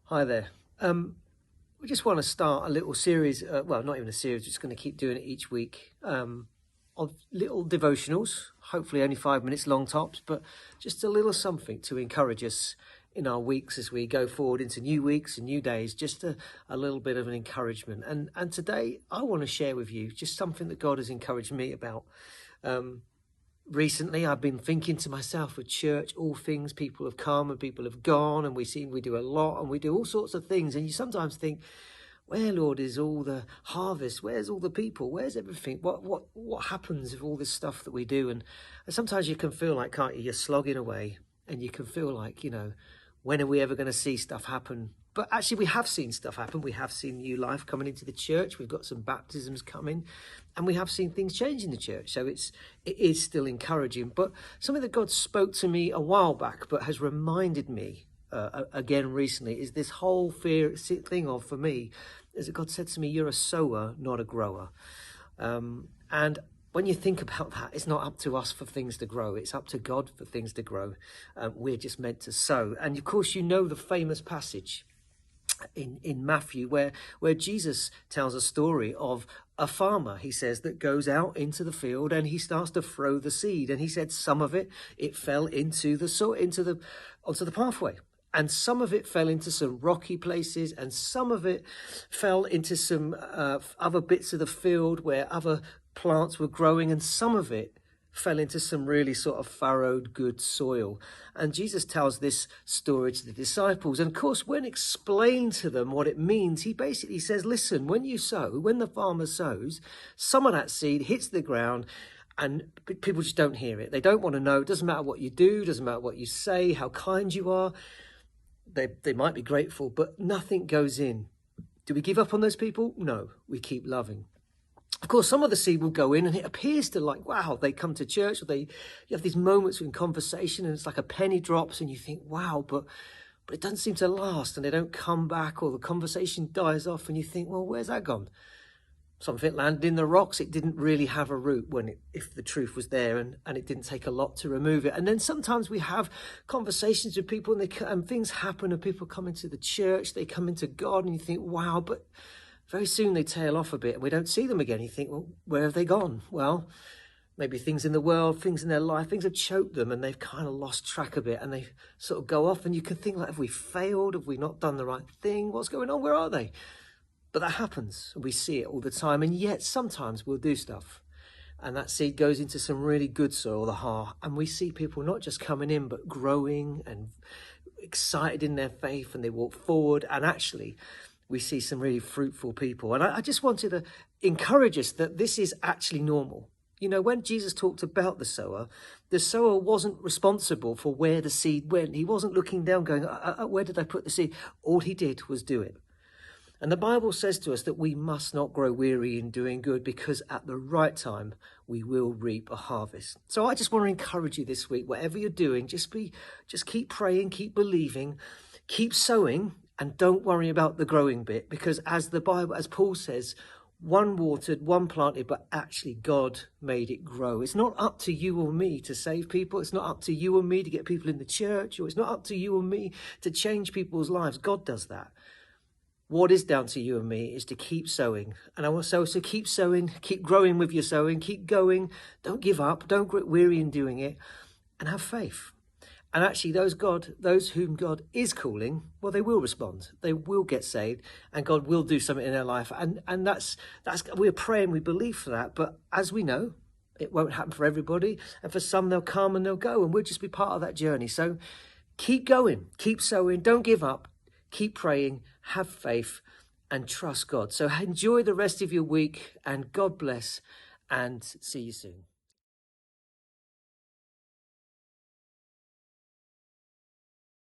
Hi there. We just want to start a little series, well, not even a series, we're just going to keep doing it each week, of little devotionals, hopefully only 5 minutes long tops, but just a little something to encourage us in our weeks as we go forward into new weeks and new days, just a little bit of an encouragement. And today I want to share with you just something that God has encouraged me about. Recently, I've been thinking to myself, with church, all things, people have come and people have gone, and we do a lot and we do all sorts of things. And you sometimes think, where, Lord, is all the harvest? Where's all the people? Where's everything? What happens with all this stuff that we do? And sometimes you can feel like, can't you, you're slogging away, and you can feel like, when are we ever going to see stuff happen? But actually, we have seen stuff happen. We have seen new life coming into the church. We've got some baptisms coming, and we have seen things change in the church. So it is still encouraging. But something that God spoke to me a while back, but has reminded me again recently, is this whole thing of, for me, is that God said to me, "You're a sower, not a grower." And when you think about that, it's not up to us for things to grow. It's up to God for things to grow. We're just meant to sow. And of course, the famous passage in Matthew where Jesus tells a story of a farmer, he says, that goes out into the field and he starts to throw the seed. And he said some of it fell into the soil, onto the pathway. And some of it fell into some rocky places, and some of it fell into some other bits of the field where other plants were growing, and some of it fell into some really sort of furrowed, good soil. And Jesus tells this story to the disciples. And of course, when explained to them what it means, he basically says, listen, when the farmer sows, some of that seed hits the ground, and people just don't hear it. They don't want to know. It doesn't matter what you do, doesn't matter what you say, how kind you are. They might be grateful, but nothing goes in. Do we give up on those people? No, we keep loving. Of course, some of the seed will go in, and it appears to, like, wow, they come to church, or you have these moments in conversation, and it's like a penny drops, and you think, wow, but it doesn't seem to last, and they don't come back, or the conversation dies off, and you think, well, where's that gone? Something landed in the rocks. It didn't really have a root if the truth was there, and it didn't take a lot to remove it. And then sometimes we have conversations with people, and things happen, and people come into the church, they come into God, and you think, wow, but very soon they tail off a bit and we don't see them again. You think, well, where have they gone? Well, maybe things in the world, things in their life, things have choked them, and they've kind of lost track a bit, and they sort of go off, and you can think, like, have we failed? Have we not done the right thing? What's going on? Where are they? But that happens, and we see it all the time. And yet sometimes we'll do stuff, and that seed goes into some really good soil, the heart, and we see people not just coming in, but growing and excited in their faith, and they walk forward, and actually we see some really fruitful people. And I just wanted to encourage us that this is actually normal. When Jesus talked about the sower wasn't responsible for where the seed went. He wasn't looking down going, where did I put the seed? All he did was do it. And the Bible says to us that we must not grow weary in doing good, because at the right time we will reap a harvest. So I just want to encourage you this week, whatever you're doing, just keep praying, keep believing, keep sowing, and don't worry about the growing bit, because as Paul says, one watered, one planted, but actually God made it grow. It's not up to you or me to save people. It's not up to you or me to get people in the church, or it's not up to you or me to change people's lives. God does that. What is down to you and me is to keep sowing. And I want so keep sowing, keep growing with your sowing, keep going. Don't give up. Don't get weary in doing it, and have faith. And actually those whom God is calling, well, they will respond. They will get saved, and God will do something in their life. And that's we're praying, we believe for that. But as we know, it won't happen for everybody. And for some, they'll come and they'll go, and we'll just be part of that journey. So keep going, keep sowing, don't give up. Keep praying, have faith, and trust God. So enjoy the rest of your week, and God bless, and see you soon.